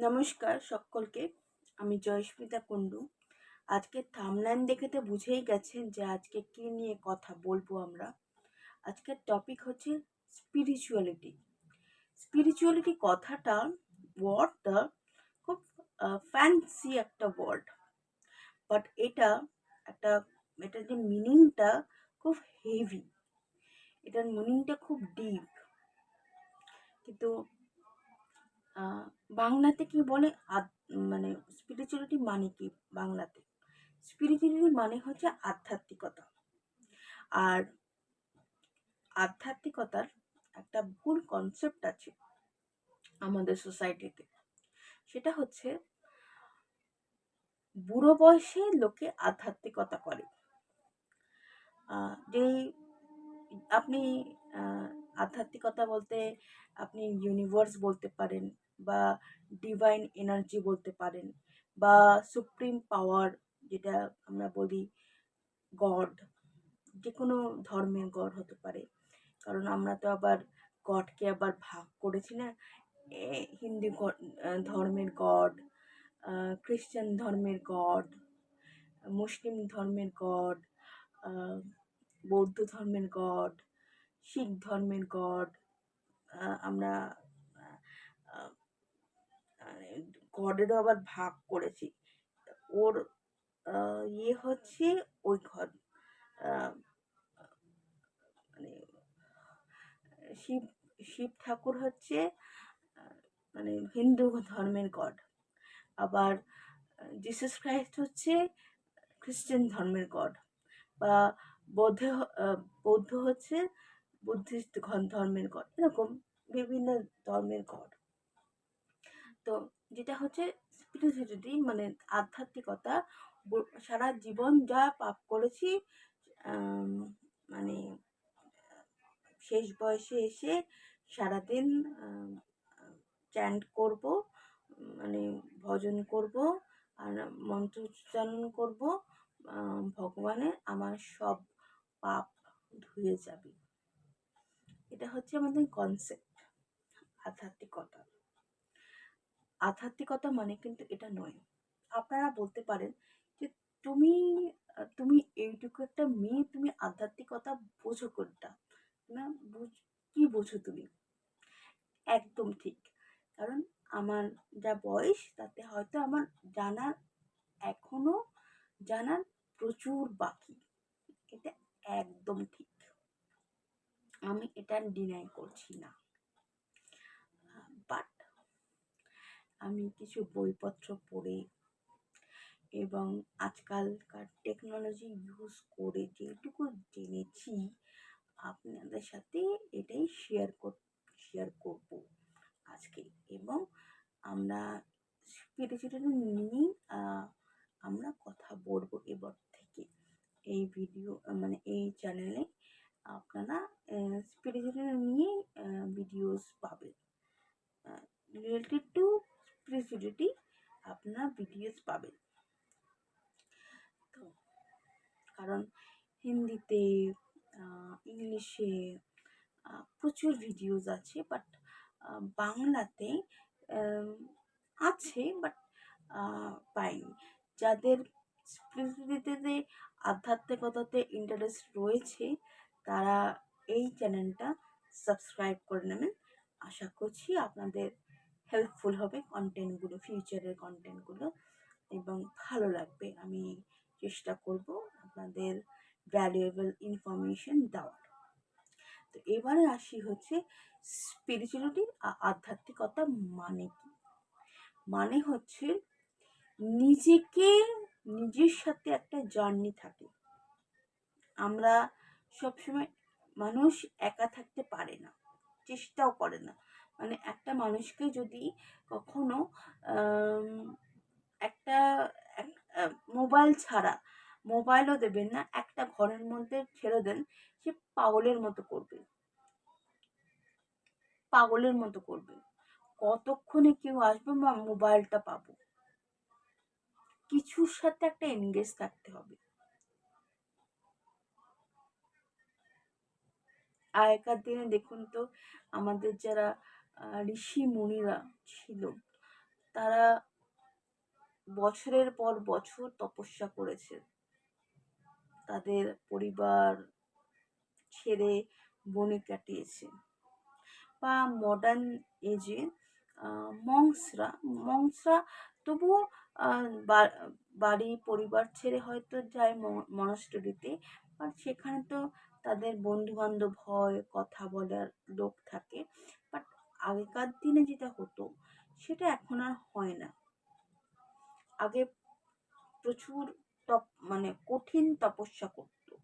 নমস্কার সকলকে। আমি জয়স্মিতা কুণ্ডু। আজকে থাম্বনেল দেখে তো বুঝেই গেছেন যে আজকে কি নিয়ে কথা বলবো আমরা। আজকের টপিক হচ্ছে স্পিরিচুয়ালিটি। স্পিরিচুয়ালিটি কথাটা ওয়ার্ডটা খুব ফ্যান্সি একটা ওয়ার্ড, বাট একটা এটার যে মিনিংটা খুব হেভি, এটার মিনিংটা খুব ডিপ। কিন্তু বাংলাতে কি বলে মানে স্পিরিচুয়ালিটি মানে কি বাংলাতে? স্পিরিচুয়ালিটি মানে হচ্ছে আধ্যাত্মিকতা। আর আধ্যাত্মিকতার একটা ভুল কনসেপ্ট আছে আমাদের সোসাইটিতে। সেটা হচ্ছে বুড়ো বয়সে লোকে আধ্যাত্মিকতা করে। যে আপনি আধ্যাত্মিকতা বলতে আপনি ইউনিভার্স বলতে পারেন, বা ডিভাইন এনার্জি বলতে পারেন, বা সুপ্রিম পাওয়ার, যেটা আমরা বলি গড। যে কোনো ধর্মের গড হতে পারে, কারণ আমরা তো আবার গডকে আবার ভাগ করেছি না। হিন্দু ধর্মের গড, খ্রিস্টান ধর্মের গড, মুসলিম ধর্মের গড, বৌদ্ধ ধর্মের গড, শিখ ধর্মের গড। আমরা গডেরও আবার ভাগ করেছি। ওর ইয়ে হচ্ছে ওই ঘর, মানে শিব শিব ঠাকুর হচ্ছে মানে হিন্দু ধর্মের গড। আবার জিসাস ক্রাইস্ট হচ্ছে খ্রিস্টান ধর্মের গড, বা বৌদ্ধ বৌদ্ধ হচ্ছে বুদ্ধিস্ট ধর্মের গড। এরকম বিভিন্ন ধর্মের গড। তো যেটা হচ্ছে স্পিরিচুয়ালিটি মানে আধ্যাত্মিকতা, সারা জীবন যা পাপ করেছি, মানে শেষ বয়সে এসে সারাদিন চ্যান্ট করব, মানে ভজন করব আর মন্ত্র উচ্চারণ করব, ভগবানের আমার সব পাপ ধুয়ে যাবে। এটা হচ্ছে আমাদের কনসেপ্ট আধ্যাত্মিকতা। আধ্যাত্মিকতা মানে কিন্তু এটা নয়। আপনারা বলতে পারেন যে তুমি তুমি এইটুকু একটা মেয়ে, তুমি আধ্যাত্মিকতা বোঝো কোনটা? না, কি বোঝো তুমি? একদম ঠিক। কারণ আমার যা বয়স তাতে হয়তো আমার জানার এখনো জানার প্রচুর বাকি। এটা একদম ঠিক, আমি এটা ডিনাই করছি না। বাট আমি কিছু বইপত্র পড়ে এবং আজকালকার টেকনোলজি ইউজ করে যেটুকু জেনেছি আপনাদের সাথে এটাই শেয়ার করব আজকে। এবং আমরা স্পিরিচুয়ালিটি নিয়েই আমরা কথা বলবো এবার থেকে। এই ভিডিও মানে এই চ্যানেলে আপনারা স্পিরিচুয়ালিটি নিয়ে ভিডিওস পাবেন, রিলেটেড টু স্পিরিচুয়ালিটি আপনারা ভিডিওস পাবেন। তো কারণ হিন্দিতে, ইংলিশে প্রচুর ভিডিওস আছে, বাট বাংলাতে আছে, বাট পাইনি। যাদের স্পিরিচুয়ালিটিতে আধ্যাত্মিকতাতে ইন্টারেস্ট রয়েছে তারা এই চ্যানেলটা সাবস্ক্রাইব করে নেবেন। আশা করছি আপনাদের হেল্পফুল হবে কন্টেন্টগুলো, ফিউচারের কন্টেন্টগুলো, এবং ভালো লাগবে। আমি চেষ্টা করব আপনাদের ভ্যালুয়েবল ইনফরমেশন দেওয়ার। তো এবারে আসি হচ্ছে স্পিরিচুয়ালিটি আধ্যাত্মিকতা মানে কি। মানে হচ্ছে নিজেকে, নিজের সাথে একটা জার্নি থাকে। আমরা সবসময়, মানুষ একা থাকতে পারে না, চেষ্টাও করে না। মানে একটা মানুষকে যদি কখনো একটা মোবাইল ছাড়া, মোবাইলও দেবেন না, একটা ঘরের মধ্যে ছেড়ে দেন, সে পাগলের মতো করবে, পাগলের মতো করবে। কতক্ষণে কেউ আসবে বা মোবাইলটা পাবো? কিছুর সাথে একটা এনগেজ থাকতে হবে। আগেকার দিনে দেখুন তো, আমাদের যারা ঋষি মুনিরা ছিল, তারা বছরের পর বছর তপস্যা করেছে, তাদের পরিবার ছেড়ে বনে কাটিয়েছে। বা মডার্ন এজে মংসরা তবুও বাড়ি পরিবার ছেড়ে হয়তো যায় মনাস্ট্রিতে, আর সেখানে তো তাদের বন্ধু বান্ধব হয়, কথা বলার লোক থাকে। বাট আগেকার দিনে যেটা হতো সেটা এখন আর হয় না। আগে প্রচুর মানে কঠিন তপস্যা করতো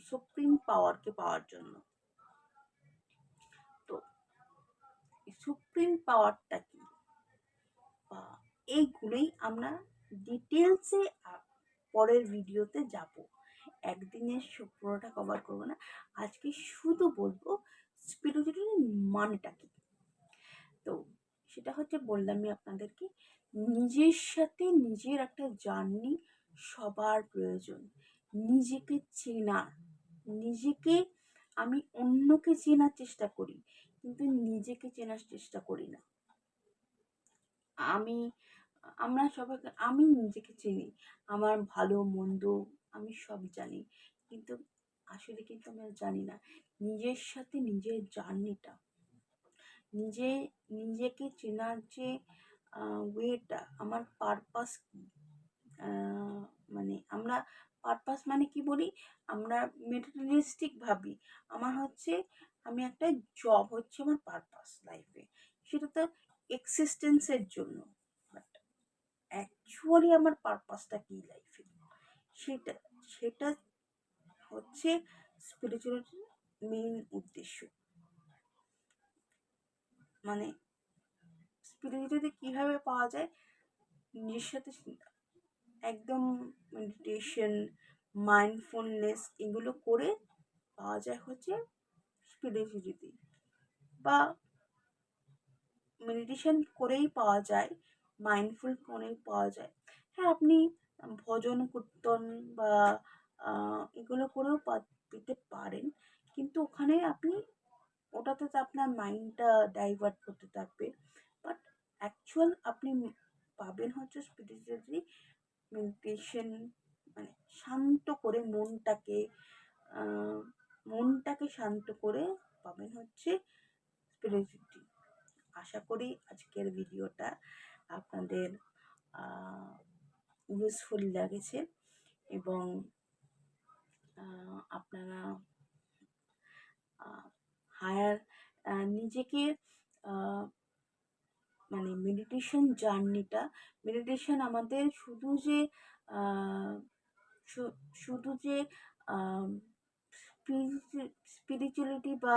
সুপ্রিম পাওয়ারকে পাওয়ার জন্য। তো সুপ্রিম পাওয়ারটা কি, বা এইগুলোই আমরা ডিটেলসে পরের ভিডিওতে যাব। একদিনের পুরোটা কভার করবো না, আজকে শুধু বলবো স্পিরিচুয়ালিটির মানেটা কি। তো সেটা হচ্ছে, বললামই আপনাদেরকে, নিজের সাথে নিজের একটা জার্নি সবার প্রয়োজন। নিজেকে চেনার, নিজেকে, আমি অন্যকে চেনার চেষ্টা করি কিন্তু নিজেকে চেনার চেষ্টা করি না। আমি নিজেকে চিনি, আমার ভালো মন্দ আমি সব জানি, কিন্তু আসলে কিন্তু আমি জানি না নিজের সাথে নিজের জার্নিটা, নিজেকে চেনার যে ওয়েটা, আমার পারপাস কি। মানে আমরা পারপাস মানে কি বলি, আমরা মেটেরিয়ালিস্টিক ভাবি আমার হচ্ছে, আমি একটা জব হচ্ছে আমার পারপাস লাইফে, সেটা তো এক্সিস্টেন্সের জন্য। বাট অ্যাকচুয়ালি আমার পারপাসটা কি লাইফে, সেটা সেটা হচ্ছে স্পিরিচুয়ালিটির মেইন উদ্দেশ্য। মানে স্পিরিচুয়ালিটি কীভাবে পাওয়া যায়, নিজের সাথে একদম মেডিটেশন, মাইন্ডফুলনেস এগুলো করে পাওয়া যায় হচ্ছে স্পিরিচুয়ালিটি। বা মেডিটেশন করেই পাওয়া যায়, মাইন্ডফুল করেই পাওয়া যায়। হ্যাঁ, আপনি ভজন কীর্তন বা এগুলো করেও পেতে পারেন, কিন্তু ওখানে আপনি, ওটাতে তো আপনার মাইন্ডটা ডাইভার্ট করতে থাকবে। বাট অ্যাকচুয়াল আপনি পাবেন হচ্ছে স্পিরিচুয়ালি মেডিটেশন, মানে শান্ত করে মনটাকে শান্ত করে পাবেন হচ্ছে স্পিরিচুয়ালিটি। আশা করি আজকের ভিডিওটা আপনাদের ইউজফুল লেগেছে, এবং আপনারা হায়ার নিজেকে মানে মেডিটেশন আমাদের শুধু যে স্পিরিচুয়ালিটি বা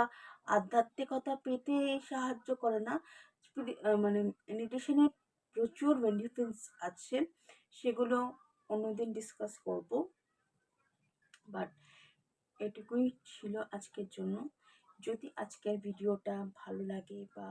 আধ্যাত্মিকতা পেতে সাহায্য করে না। মানে মেডিটেশনের প্রচুর বেনিফিটস আছে, সেগুলো অন্যদিন ডিসকাস করব। বাট এটুকুই ছিল আজকের জন্য। যদি আজকের ভিডিওটা ভালো লাগে বা